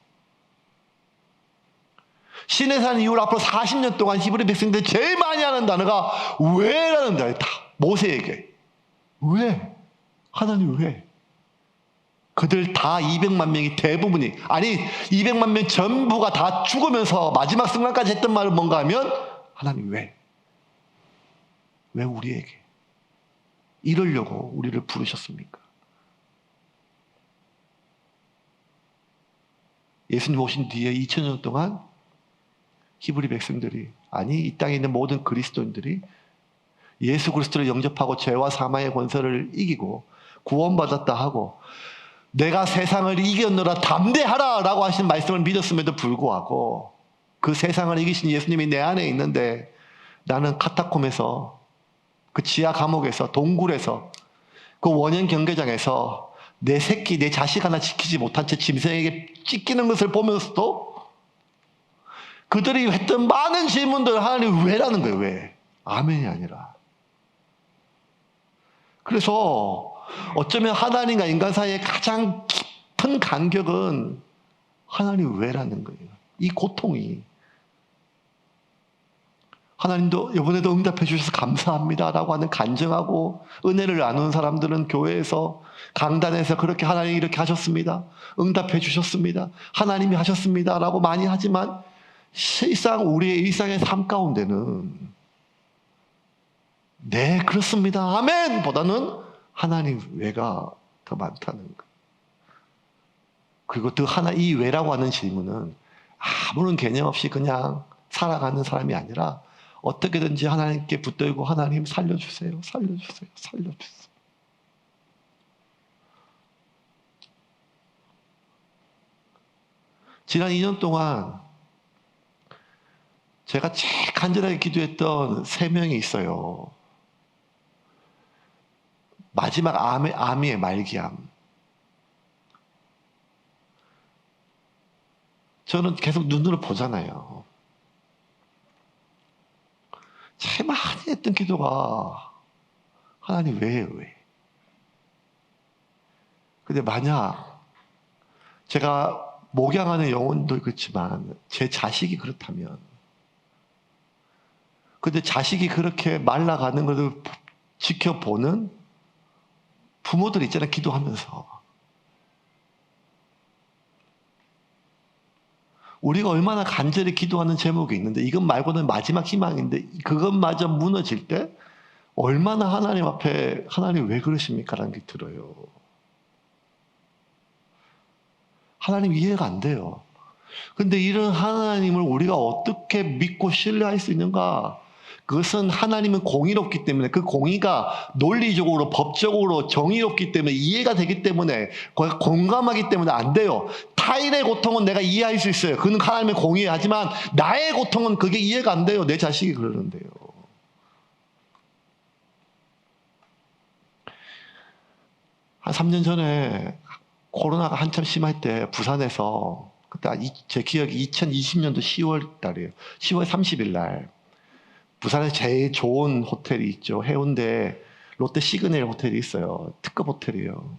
시내산 이후로 앞으로 40년 동안 히브리 백성들이 제일 많이 하는 단어가 왜라는 단어예요. 다 모세에게. 왜? 하나님 왜? 그들 다 200만 명이 대부분이, 아니 200만 명 전부가 다 죽으면서 마지막 순간까지 했던 말은 뭔가 하면 하나님 왜? 왜 우리에게? 이러려고 우리를 부르셨습니까? 예수님 오신 뒤에 2000년 동안 히브리 백성들이, 아니 이 땅에 있는 모든 그리스도인들이 예수 그리스도를 영접하고 죄와 사망의 권세를 이기고 구원받았다 하고 내가 세상을 이겼노라 담대하라 라고 하신 말씀을 믿었음에도 불구하고 그 세상을 이기신 예수님이 내 안에 있는데 나는 카타콤에서, 그 지하 감옥에서, 동굴에서, 그 원형 경계장에서 내 새끼, 내 자식 하나 지키지 못한 채 짐승에게 찢기는 것을 보면서도 그들이 했던 많은 질문들 하나님 왜라는 거예요. 왜? 아멘이 아니라. 그래서 어쩌면 하나님과 인간 사이의 가장 깊은 간격은 하나님 왜라는 거예요. 이 고통이. 하나님도 이번에도 응답해 주셔서 감사합니다라고 하는 간증하고 은혜를 나누는 사람들은 교회에서 강단에서 그렇게 하나님이 이렇게 하셨습니다. 응답해 주셨습니다. 하나님이 하셨습니다라고 많이 하지만 실상 우리의 일상의 삶 가운데는 네 그렇습니다 아멘 보다는 하나님 왜가 더 많다는 것. 그리고 이 왜라고 하는 질문은 아무런 개념 없이 그냥 살아가는 사람이 아니라 어떻게든지 하나님께 붙들고 하나님 살려주세요, 살려주세요, 살려주세요. 지난 2년 동안 제가 제일 간절하게 기도했던 3명이 있어요. 마지막 아미의 말기암. 저는 계속 눈으로 보잖아요. 제일 많이 했던 기도가 하나님 왜요, 왜? 근데 만약 제가 목양하는 영혼도 그렇지만 제 자식이 그렇다면, 근데 자식이 그렇게 말라가는 것을 지켜보는 부모들 있잖아요, 기도하면서. 우리가 얼마나 간절히 기도하는 제목이 있는데 이것 말고는 마지막 희망인데 그것마저 무너질 때 얼마나 하나님 앞에 하나님 왜 그러십니까? 라는 게 들어요. 하나님 이해가 안 돼요. 근데 이런 하나님을 우리가 어떻게 믿고 신뢰할 수 있는가? 그것은 하나님은 공의롭기 때문에 그 공의가 논리적으로 법적으로 정의롭기 때문에 이해가 되기 때문에 공감하기 때문에 안 돼요. 타인의 고통은 내가 이해할 수 있어요. 그는 하나님의 공의에 하지만 나의 고통은 그게 이해가 안 돼요. 내 자식이 그러는데요. 한 3년 전에 코로나가 한참 심할 때 부산에서, 그때 제 기억이 2020년도 10월 달이에요. 10월 30일 날 부산에 제일 좋은 호텔이 있죠. 해운대 롯데 시그널 호텔이 있어요. 특급 호텔이에요.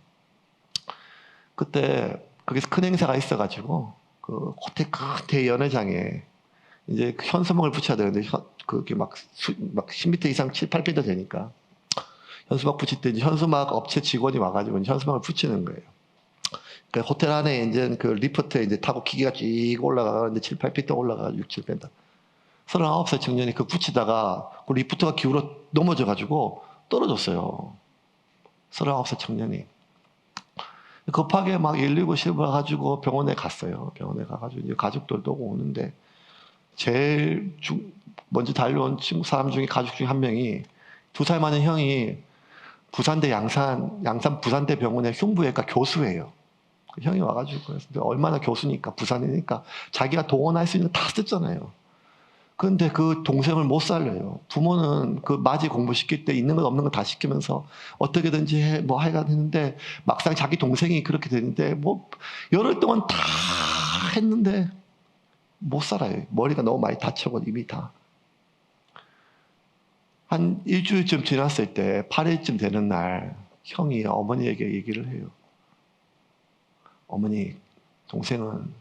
그때 거기서 큰 행사가 있어가지고 그 호텔 큰 대연회장에 이제 현수막을 붙여야 되는데 그게 막 10m 이상 7, 8m 되니까 현수막 붙일 때 이제 현수막 업체 직원이 와가지고 현수막을 붙이는 거예요. 그 호텔 안에 이제 그 리프트에 이제 타고 기계가 쭉 올라가는데 7, 8m 올라가 6, 7m. 39살 청년이 그 붙이다가 그 리프트가 기울어 넘어져가지고 떨어졌어요. 39살 청년이. 급하게 막 119 실어가지고 병원에 갔어요. 병원에 가가지고 이제 가족들도 오는데 제일 먼저 달려온 사람 중에 가족 중에 한 명이 2살 많은 형이 부산대 양산 부산대 병원의 흉부외과 교수예요. 그 형이 와가지고 그래서 얼마나 교수니까 부산이니까 자기가 동원할 수 있는 거 다 썼잖아요. 그런데 그 동생을 못 살려요. 부모는 그 맞이 공부시킬 때 있는 것 없는 거 다 시키면서 어떻게든지 해, 뭐 하여간 했는데 막상 자기 동생이 그렇게 되는데 뭐 열흘 동안 다 했는데 못 살아요. 머리가 너무 많이 다쳐고 이미 다. 한 일주일쯤 지났을 때 8일쯤 되는 날 형이 어머니에게 얘기를 해요. 어머니, 동생은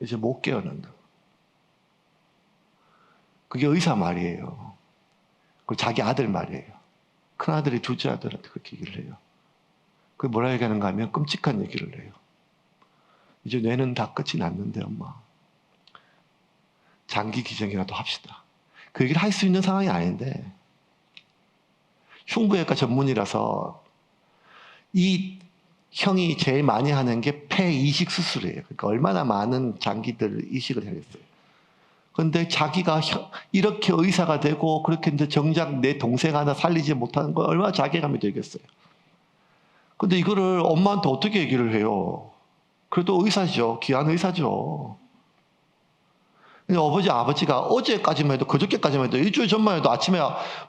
이제 못 깨어난다. 그게 의사 말이에요. 그리고 자기 아들 말이에요. 큰아들이 둘째 아들한테 그렇게 얘기를 해요. 그게 뭐라 얘기하는가 하면 끔찍한 얘기를 해요. 이제 뇌는 다 끝이 났는데 엄마. 장기 기증이라도 합시다. 그 얘기를 할 수 있는 상황이 아닌데 흉부외과 전문이라서 이 형이 제일 많이 하는 게 폐 이식 수술이에요. 그러니까 얼마나 많은 장기들 이식을 해야겠어요. 그런데 자기가 이렇게 의사가 되고 그렇게 이제 정작 내 동생 하나 살리지 못하는 건 얼마나 자괴감이 되겠어요. 근데 이거를 엄마한테 어떻게 얘기를 해요? 그래도 의사죠. 귀한 의사죠. 근데 아버지가 어제까지만 해도 그저께까지만 해도 일주일 전만 해도 아침에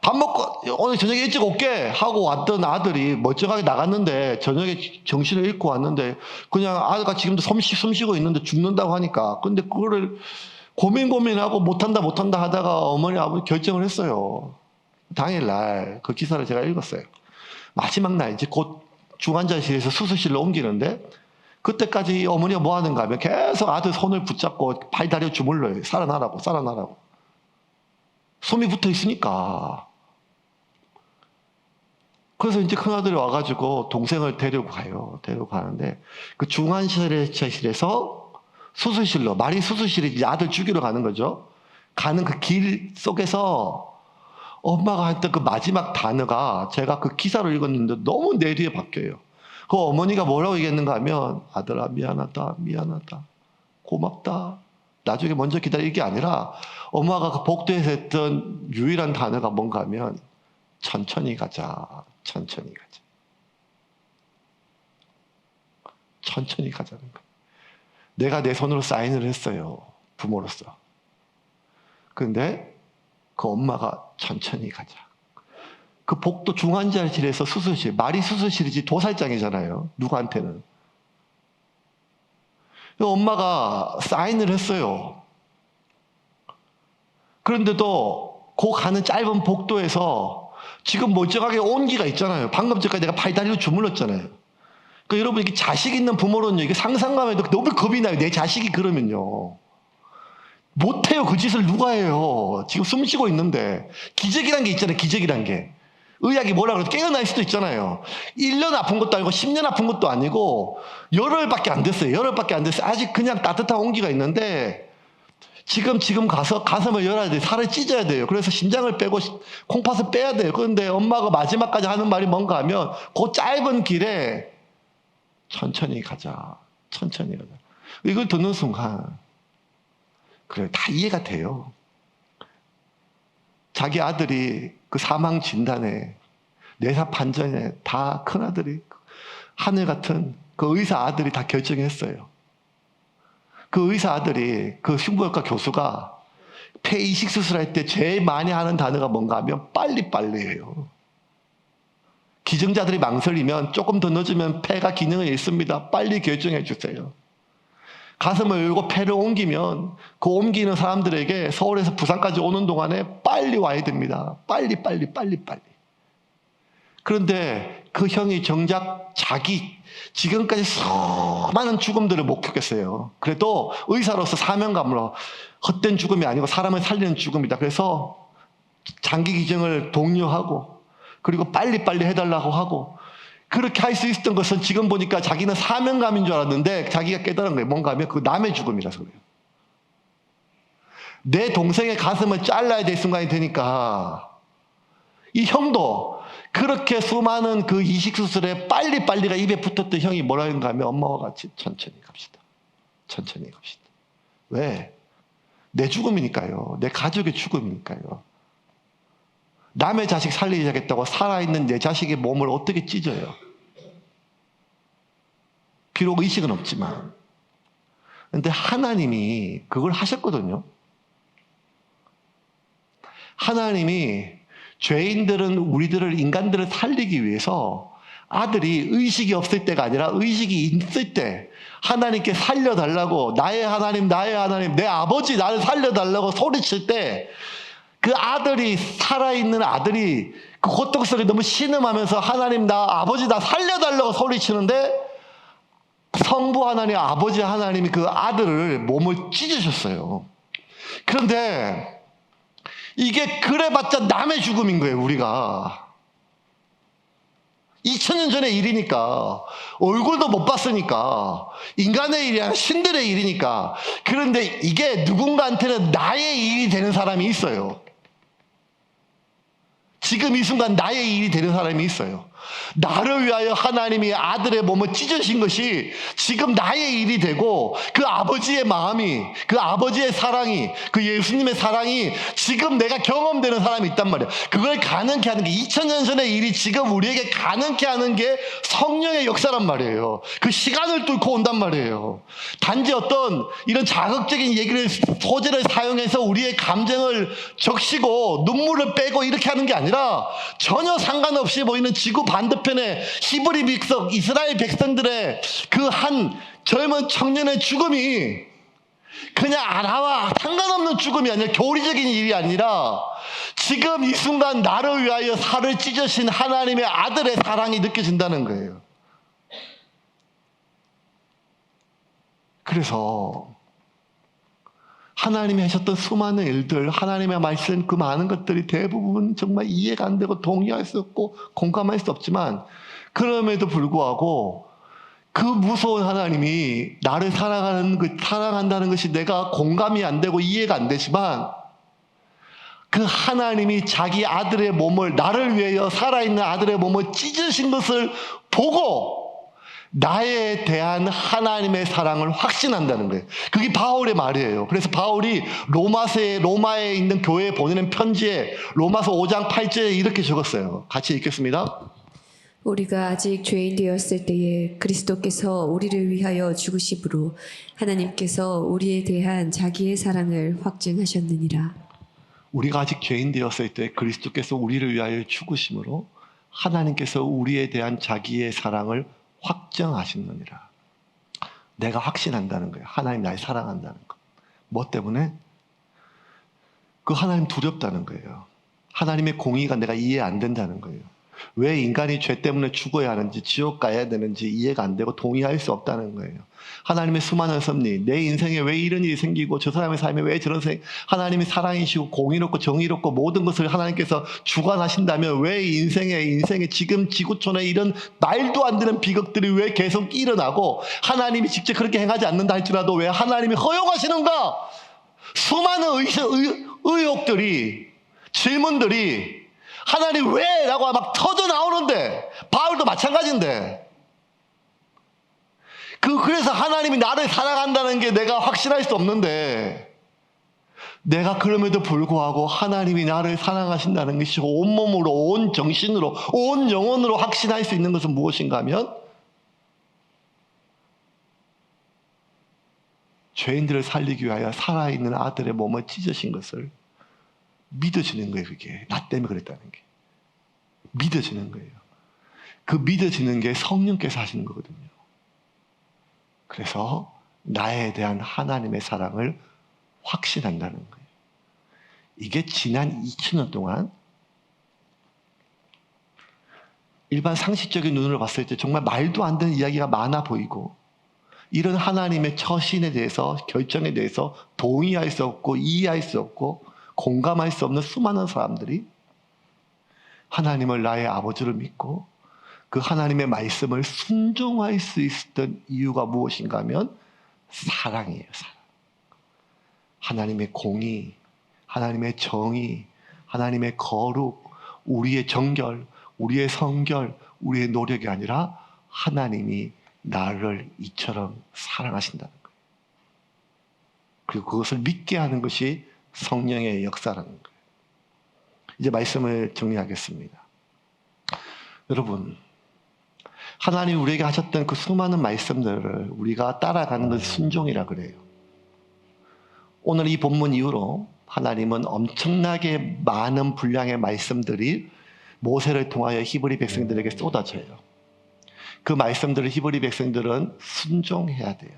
밥 먹고 오늘 저녁에 일찍 올게 하고 왔던 아들이 멀쩡하게 나갔는데 저녁에 정신을 잃고 왔는데 그냥 아들가 지금도 숨 쉬고 있는데 죽는다고 하니까 근데 그거를 고민하고 못한다 하다가 어머니 아버지 결정을 했어요. 당일날 그 기사를 제가 읽었어요. 마지막 날 이제 곧 중환자실에서 수술실로 옮기는데 그때까지 어머니가 뭐 하는가 하면 계속 아들 손을 붙잡고 팔다리를 주물러요. 살아나라고. 숨이 붙어 있으니까. 그래서 이제 큰아들이 와가지고 동생을 데리고 가요. 데리고 가는데 그 중환자실에서 수술실로, 말이 수술실에 이제 아들 죽이러 가는 거죠. 가는 그 길 속에서 엄마가 했던 그 마지막 단어가 제가 그 기사를 읽었는데 너무 뇌리에 박혀요. 그 어머니가 뭐라고 얘기했는가 하면 아들아 미안하다 고맙다 나중에 먼저 기다려 이게 아니라 엄마가 그 복도에서 했던 유일한 단어가 뭔가 하면 천천히 가자. 천천히 가자는 거예요. 내가 내 손으로 사인을 했어요. 부모로서. 그런데 그 엄마가 천천히 가자. 그 복도 중환자실에서 수술실, 말이 수술실이지 도살장이잖아요. 누구한테는. 엄마가 사인을 했어요. 그런데도 그 가는 짧은 복도에서 지금 멀쩡하게 온기가 있잖아요. 방금 전까지 내가 팔다리로 주물렀잖아요. 그러니까 여러분 이게 자식 있는 부모로는 이게 상상만 해도 너무 겁이 나요. 내 자식이 그러면요. 못해요. 그 짓을 누가 해요. 지금 숨 쉬고 있는데. 기적이란 게 있잖아요. 기적이란 게. 의학이 뭐라 그래도 깨어날 수도 있잖아요. 1년 아픈 것도 아니고 10년 아픈 것도 아니고 열흘밖에 안 됐어요. 아직 그냥 따뜻한 온기가 있는데 지금 가서 가슴을 열어야 돼요. 살을 찢어야 돼요. 그래서 심장을 빼고 콩팥을 빼야 돼요. 그런데 엄마가 마지막까지 하는 말이 뭔가 하면 그 짧은 길에 천천히 가자. 이걸 듣는 순간 그래 다 이해가 돼요. 자기 아들이 그 사망 진단에 내사 판정에 다 큰아들이 하늘 같은 그 의사 아들이 다 결정했어요. 그 의사 아들이 그 흉부외과 교수가 폐 이식 수술할 때 제일 많이 하는 단어가 뭔가 하면 빨리예요. 기증자들이 망설이면 조금 더 늦으면 폐가 기능을 잃습니다. 빨리 결정해 주세요. 가슴을 열고 폐를 옮기면 그 옮기는 사람들에게 서울에서 부산까지 오는 동안에 빨리 와야 됩니다. 빨리. 그런데 그 형이 정작 지금까지 수많은 죽음들을 목격했어요. 그래도 의사로서 사명감으로 헛된 죽음이 아니고 사람을 살리는 죽음이다. 그래서 장기 기증을 독려하고 그리고 빨리 해달라고 하고 그렇게 할 수 있었던 것은 지금 보니까 자기는 사명감인 줄 알았는데 자기가 깨달은 거예요. 뭔가 하면 그 남의 죽음이라서 그래요. 내 동생의 가슴을 잘라야 될 순간이 되니까 이 형도 그렇게 수많은 그 이식 수술에 빨리가 입에 붙었던 형이 뭐라 했는가 하면 엄마와 같이 천천히 갑시다. 왜? 내 죽음이니까요. 내 가족의 죽음이니까요. 남의 자식 살리자겠다고 살아있는 내 자식의 몸을 어떻게 찢어요? 비록 의식은 없지만. 근데 하나님이 그걸 하셨거든요. 하나님이 죄인들은 우리들을, 인간들을 살리기 위해서 아들이 의식이 없을 때가 아니라 의식이 있을 때 하나님께 살려달라고, 나의 하나님, 나의 하나님, 내 아버지 나를 살려달라고 소리칠 때 그 아들이, 살아있는 아들이 그 고통 속에 너무 신음하면서 하나님, 나 아버지 나 살려달라고 소리치는데 성부 하나님, 아버지 하나님이 그 아들을 몸을 찢으셨어요. 그런데 이게 그래봤자 남의 죽음인 거예요. 우리가 2000년 전의 일이니까, 얼굴도 못 봤으니까, 인간의 일이 아니라 신들의 일이니까. 그런데 이게 누군가한테는 나의 일이 되는 사람이 있어요. 지금 이 순간 나의 일이 되는 사람이 있어요. 나를 위하여 하나님이 아들의 몸을 찢으신 것이 지금 나의 일이 되고, 그 아버지의 마음이, 그 아버지의 사랑이, 그 예수님의 사랑이 지금 내가 경험되는 사람이 있단 말이에요. 그걸 가능케 하는 게, 2000년 전의 일이 지금 우리에게 가능케 하는 게 성령의 역사란 말이에요. 그 시간을 뚫고 온단 말이에요. 단지 어떤 이런 자극적인 얘기를, 소재를 사용해서 우리의 감정을 적시고 눈물을 빼고 이렇게 하는 게 아니라, 전혀 상관없이 보이는 지구 반대편에 히브리 백성, 이스라엘 백성들의 그 한 젊은 청년의 죽음이 그냥 나와 상관없는 죽음이 아니라, 교리적인 일이 아니라 지금 이 순간 나를 위하여 살을 찢으신 하나님의 아들의 사랑이 느껴진다는 거예요. 그래서 하나님이 하셨던 수많은 일들, 하나님의 말씀, 그 많은 것들이 대부분 정말 이해가 안 되고 동의할 수 없고 공감할 수 없지만, 그럼에도 불구하고 그 무서운 하나님이 나를 사랑한다는 것이 내가 공감이 안 되고 이해가 안 되지만, 그 하나님이 자기 아들의 몸을, 나를 위하여 살아있는 아들의 몸을 찢으신 것을 보고 나에 대한 하나님의 사랑을 확신한다는 거예요. 그게 바울의 말이에요. 그래서 바울이 로마에 있는 교회에 보내는 편지에 로마서 5장 8절에 이렇게 적었어요. 같이 읽겠습니다. 우리가 아직 죄인 되었을 때에 그리스도께서 우리를 위하여 죽으심으로 하나님께서 우리에 대한 자기의 사랑을 확증하셨느니라. 우리가 아직 죄인 되었을 때 그리스도께서 우리를 위하여 죽으심으로 하나님께서 우리에 대한 자기의 사랑을 확정하시느니라. 내가 확신한다는 거예요. 하나님 날 사랑한다는 거. 뭐 때문에? 그 하나님 두렵다는 거예요. 하나님의 공의가 내가 이해 안 된다는 거예요. 왜 인간이 죄 때문에 죽어야 하는지, 지옥 가야 되는지 이해가 안 되고 동의할 수 없다는 거예요. 하나님의 수많은 섭리, 내 인생에 왜 이런 일이 생기고 저 사람의 삶에 왜 저런 하나님이 사랑이시고 공의롭고 정의롭고 모든 것을 하나님께서 주관하신다면 왜 인생에 지금 지구촌에 이런 말도 안 되는 비극들이 왜 계속 일어나고, 하나님이 직접 그렇게 행하지 않는다 할지라도 왜 하나님이 허용하시는가? 수많은 의혹들이, 질문들이 하나님 왜? 라고 막 터져 나오는데, 바울도 마찬가지인데, 그래서 하나님이 나를 사랑한다는 게 내가 확신할 수 없는데, 내가 그럼에도 불구하고 하나님이 나를 사랑하신다는 것이 온몸으로, 온 정신으로, 온 영혼으로 확신할 수 있는 것은 무엇인가 하면, 죄인들을 살리기 위하여 살아있는 아들의 몸을 찢으신 것을 믿어지는 거예요. 그게 나 때문에 그랬다는 게 믿어지는 거예요. 그 믿어지는 게 성령께서 하시는 거거든요. 그래서 나에 대한 하나님의 사랑을 확신한다는 거예요. 이게 지난 2000년 동안 일반 상식적인 눈으로 봤을 때 정말 말도 안 되는 이야기가 많아 보이고, 이런 하나님의 처신에 대해서, 결정에 대해서 동의할 수 없고 이해할 수 없고 공감할 수 없는 수많은 사람들이 하나님을 나의 아버지로 믿고 그 하나님의 말씀을 순종할 수 있었던 이유가 무엇인가 하면 사랑이에요. 사랑. 하나님의 공의, 하나님의 정의, 하나님의 거룩, 우리의 정결, 우리의 성결, 우리의 노력이 아니라 하나님이 나를 이처럼 사랑하신다는 거예요. 그리고 그것을 믿게 하는 것이 성령의 역사라는 거예요. 이제 말씀을 정리하겠습니다. 여러분, 하나님 우리에게 하셨던 그 수많은 말씀들을 우리가 따라가는 것을 순종이라 그래요. 오늘 이 본문 이후로 하나님은 엄청나게 많은 분량의 말씀들이 모세를 통하여 히브리 백성들에게 쏟아져요. 그 말씀들을 히브리 백성들은 순종해야 돼요.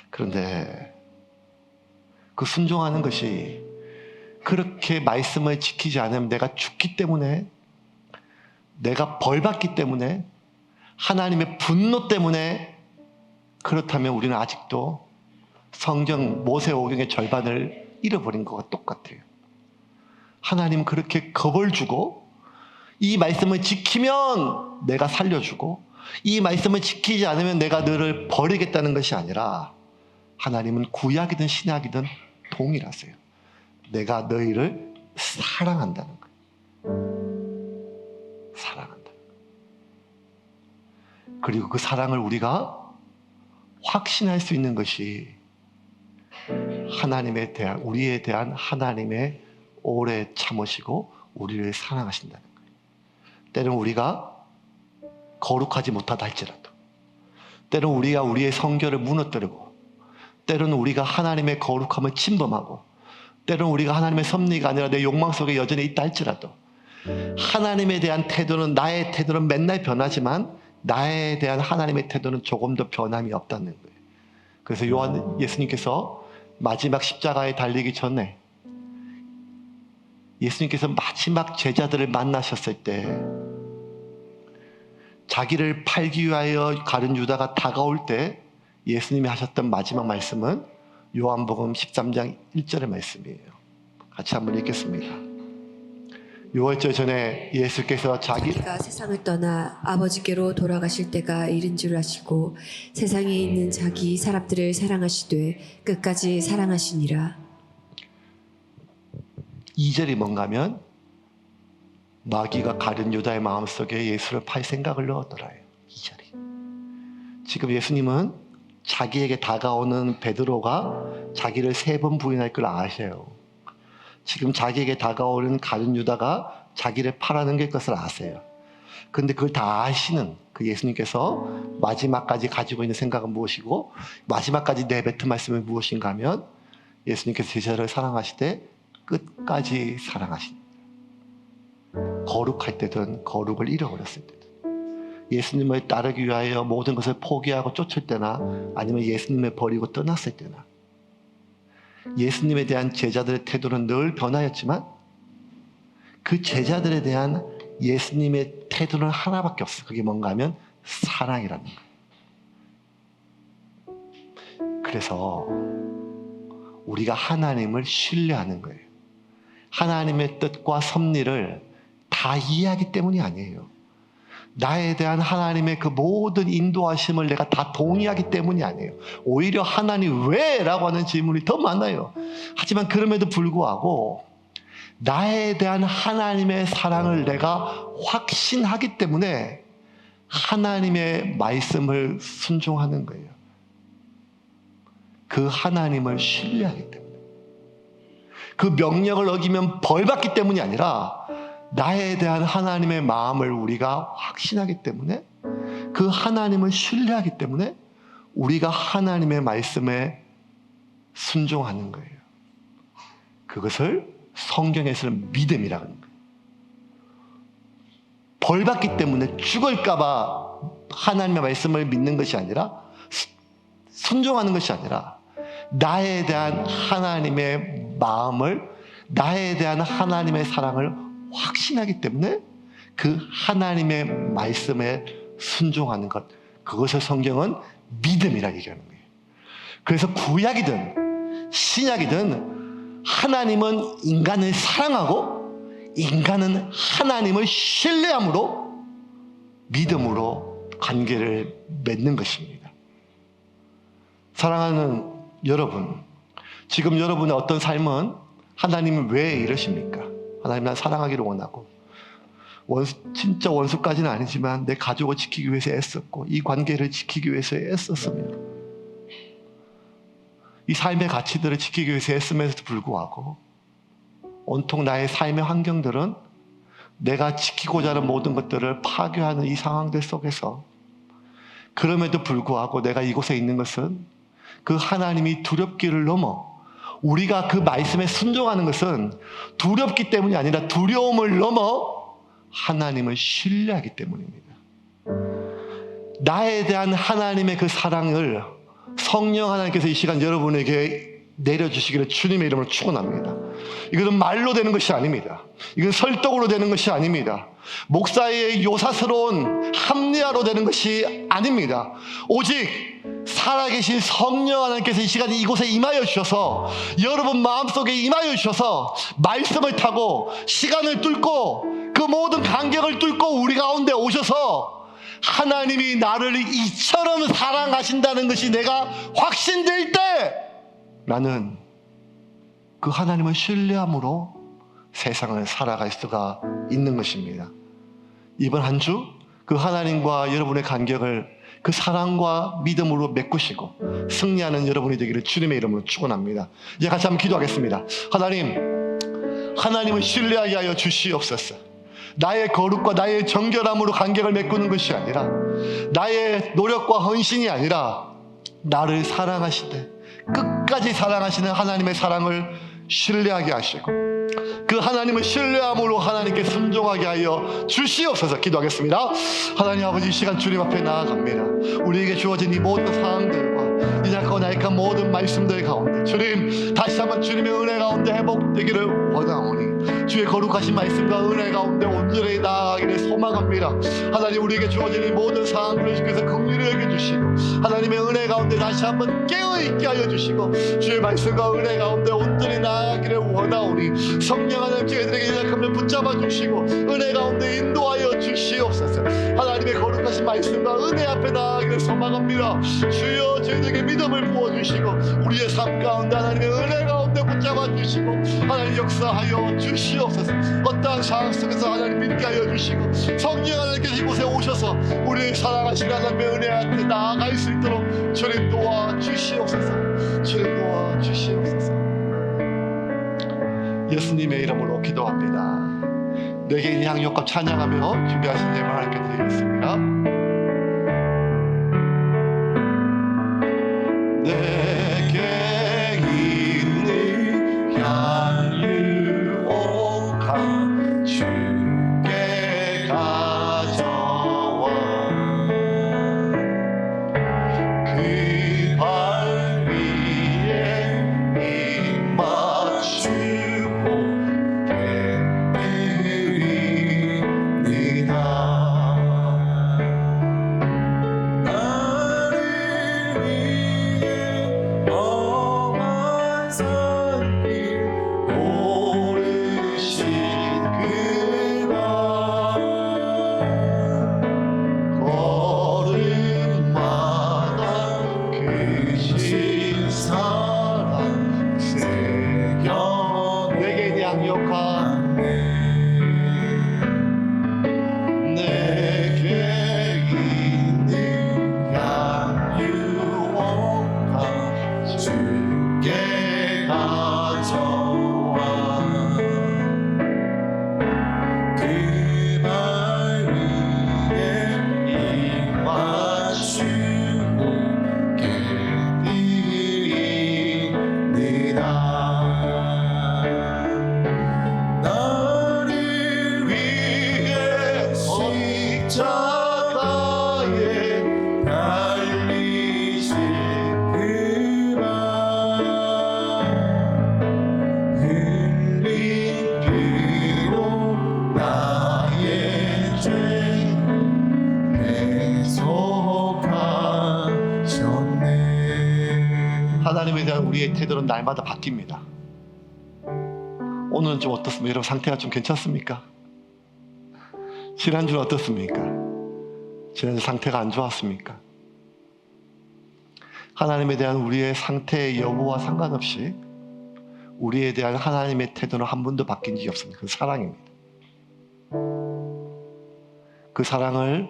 그런데 그 순종하는 것이 그렇게 말씀을 지키지 않으면 내가 죽기 때문에, 내가 벌받기 때문에, 하나님의 분노 때문에, 그렇다면 우리는 아직도 성경 모세오경의 절반을 잃어버린 것과 똑같아요. 하나님은 그렇게 겁을 주고 이 말씀을 지키면 내가 살려주고 이 말씀을 지키지 않으면 내가 너를 버리겠다는 것이 아니라 하나님은 구약이든 신약이든 동일하세요. 내가 너희를 사랑한다는 거예요. 사랑한다. 그리고 그 사랑을 우리가 확신할 수 있는 것이 하나님에 대한, 우리에 대한 하나님의 오래 참으시고 우리를 사랑하신다는 거예요. 때로는 우리가 거룩하지 못하다 할지라도, 때로는 우리가 우리의 성결을 무너뜨리고, 때로는 우리가 하나님의 거룩함을 침범하고, 때로는 우리가 하나님의 섭리가 아니라 내 욕망 속에 여전히 있다 할지라도 하나님에 대한 태도는, 나의 태도는 맨날 변하지만 나에 대한 하나님의 태도는 조금 더 변함이 없다는 거예요. 그래서 예수님께서 마지막 십자가에 달리기 전에 예수님께서 마지막 제자들을 만나셨을 때 자기를 팔기 위하여 가룟 유다가 다가올 때 예수님이 하셨던 마지막 말씀은 요한복음 13장 1절의 말씀이에요. 같이 한번 읽겠습니다. 6월절 전에 예수께서 자기가 세상을 떠나 아버지께로 돌아가실 때가 이른 줄 아시고 세상에 있는 자기 사람들을 사랑하시되 끝까지 사랑하시니라. 2절이 뭔가 하면 마귀가 가룟 유다의 마음속에 예수를 팔 생각을 넣었더라요. 2절이. 지금 예수님은 자기에게 다가오는 베드로가 자기를 3번 부인할 걸 아셔요. 지금 자기에게 다가오는 가룟 유다가 자기를 팔아는 게 것을 아세요. 그런데 그걸 다 아시는 그 예수님께서 마지막까지 가지고 있는 생각은 무엇이고 마지막까지 내뱉은 말씀은 무엇인가 하면 예수님께서 제자를 사랑하시되 끝까지 사랑하십니다. 거룩할 때든 거룩을 잃어버렸을 때든 예수님을 따르기 위하여 모든 것을 포기하고 쫓을 때나 아니면 예수님을 버리고 떠났을 때나 예수님에 대한 제자들의 태도는 늘 변하였지만 그 제자들에 대한 예수님의 태도는 하나밖에 없어요. 그게 뭔가 하면 사랑이라는 거예요. 그래서 우리가 하나님을 신뢰하는 거예요. 하나님의 뜻과 섭리를 다 이해하기 때문이 아니에요. 나에 대한 하나님의 그 모든 인도하심을 내가 다 동의하기 때문이 아니에요. 오히려 하나님 왜? 라고 하는 질문이 더 많아요. 하지만 그럼에도 불구하고 나에 대한 하나님의 사랑을 내가 확신하기 때문에 하나님의 말씀을 순종하는 거예요. 그 하나님을 신뢰하기 때문에. 그 명령을 어기면 벌받기 때문이 아니라 나에 대한 하나님의 마음을 우리가 확신하기 때문에 그 하나님을 신뢰하기 때문에 우리가 하나님의 말씀에 순종하는 거예요. 그것을 성경에서는 믿음이라고 하는 거예요. 벌받기 때문에 죽을까봐 하나님의 말씀을 믿는 것이 아니라 순종하는 것이 아니라 나에 대한 하나님의 마음을, 나에 대한 하나님의 사랑을 확신하기 때문에 그 하나님의 말씀에 순종하는 것, 그것을 성경은 믿음이라 얘기하는 거예요. 그래서 구약이든 신약이든 하나님은 인간을 사랑하고 인간은 하나님을 신뢰함으로 믿음으로 관계를 맺는 것입니다. 사랑하는 여러분, 지금 여러분의 어떤 삶은 하나님은 왜 이러십니까? 하나님 난 사랑하기를 원하고 진짜 원수까지는 아니지만 내 가족을 지키기 위해서 애썼고 이 관계를 지키기 위해서 애썼으며 이 삶의 가치들을 지키기 위해서 애쓰면서도 불구하고 온통 나의 삶의 환경들은 내가 지키고자 하는 모든 것들을 파괴하는 이 상황들 속에서, 그럼에도 불구하고 내가 이곳에 있는 것은 그 하나님이 두렵기를 넘어, 우리가 그 말씀에 순종하는 것은 두렵기 때문이 아니라 두려움을 넘어 하나님을 신뢰하기 때문입니다. 나에 대한 하나님의 그 사랑을 성령 하나님께서 이 시간 여러분에게 내려주시기를 주님의 이름으로 축원합니다. 이것은 말로 되는 것이 아닙니다. 이건 설득으로 되는 것이 아닙니다. 목사의 요사스러운 합리화로 되는 것이 아닙니다. 오직 살아계신 성령 하나님께서 이 시간에 이곳에 임하여 주셔서, 여러분 마음속에 임하여 주셔서 말씀을 타고 시간을 뚫고 그 모든 간격을 뚫고 우리 가운데 오셔서 하나님이 나를 이처럼 사랑하신다는 것이 내가 확신될 때, 나는 그 하나님을 신뢰함으로 세상을 살아갈 수가 있는 것입니다. 이번 한 주 그 하나님과 여러분의 간격을 그 사랑과 믿음으로 메꾸시고 승리하는 여러분이 되기를 주님의 이름으로 축원합니다. 이제 같이 한번 기도하겠습니다. 하나님을 신뢰하게 하여 주시옵소서. 나의 거룩과 나의 정결함으로 간격을 메꾸는 것이 아니라, 나의 노력과 헌신이 아니라, 나를 사랑하시되 끝까지 사랑하시는 하나님의 사랑을 신뢰하게 하시고 그 하나님을 신뢰함으로 하나님께 순종하게 하여 주시옵소서. 기도하겠습니다. 하나님 아버지, 이 시간 주님 앞에 나아갑니다. 우리에게 주어진 이 모든 상황들과 이 약간 나약한 모든 말씀들 가운데 주님, 다시 한번 주님의 은혜 가운데 회복되기를 원하오니 주의 거룩하신 말씀과 은혜 가운데 온전히 나아가기를 소망합니다. 하나님, 우리에게 주어진 이 모든 상황들을 주께서 긍휼히 여겨주시고 하나님의 은혜 가운데 다시 한번 깨어있게 하여 주시고 주의 말씀과 은혜 가운데 온전히 나아가기를 원하오니 성령 하나님께 애들에게 연약함을 붙잡아 주시고 은혜 가운데 인도하여 주시옵소서. 하나님의 거룩하신 말씀과 은혜 앞에 나아가기를 소망합니다. 주여, 저희들에게 믿음을 부어주시고 우리의 삶 가운데 하나님의 은혜 가운데 붙잡아 주시고 하나님 역사하여 주시옵소서. 어떠한 상황 속에서 하나님 믿게 하여 주시고 성령 하나님께서 이곳에 오셔서 우리를 사랑하시는 하나님의 은혜 앞에 나아갈 수 있도록 주님 도와주시옵소서. 주님 도와주시옵소서. 예수님의 이름으로 기도합니다. 내게 이 양육과 찬양하며 준비하신 예물 하나님께 드리겠습니다. 내게 있는 향유옥한 주께 가져와 그 발 위에 입 맞추고 깨뜨리니라. 나를 위해 험한 산길 오르신 그날 걸음마다 크신 사랑 새겨 내게 양육한 내게 있는 양육한 주께 가져와 그 발 위에 입 맞추고 깨뜨리니라. 나를 위해 십자가에 달리신 그만 흘린 피로 나의 죄 대속하셨네. 하나님에 대한 우리의 태도는 날마다 바뀝니다. 오늘은 좀 어떻습니까? 여러분 상태가 좀 괜찮습니까? 지난주는 어떻습니까? 지난주 상태가 안 좋았습니까? 하나님에 대한 우리의 상태의 여부와 상관없이 우리에 대한 하나님의 태도는 한 번도 바뀐 적이 없습니다. 그 사랑입니다. 그 사랑을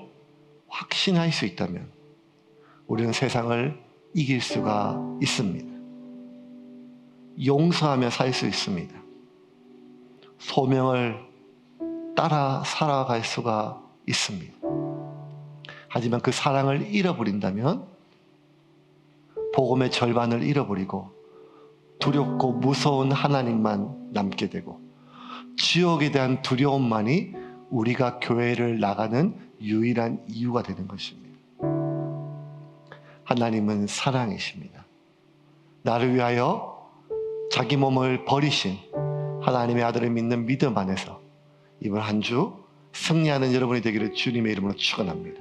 확신할 수 있다면 우리는 세상을 이길 수가 있습니다. 용서하며 살 수 있습니다. 소명을 따라 살아갈 수가 있습니다. 하지만 그 사랑을 잃어버린다면 복음의 절반을 잃어버리고 두렵고 무서운 하나님만 남게 되고 지옥에 대한 두려움만이 우리가 교회를 나가는 유일한 이유가 되는 것입니다. 하나님은 사랑이십니다. 나를 위하여 자기 몸을 버리신 하나님의 아들을 믿는 믿음 안에서 이번 한 주 승리하는 여러분이 되기를 주님의 이름으로 축원합니다.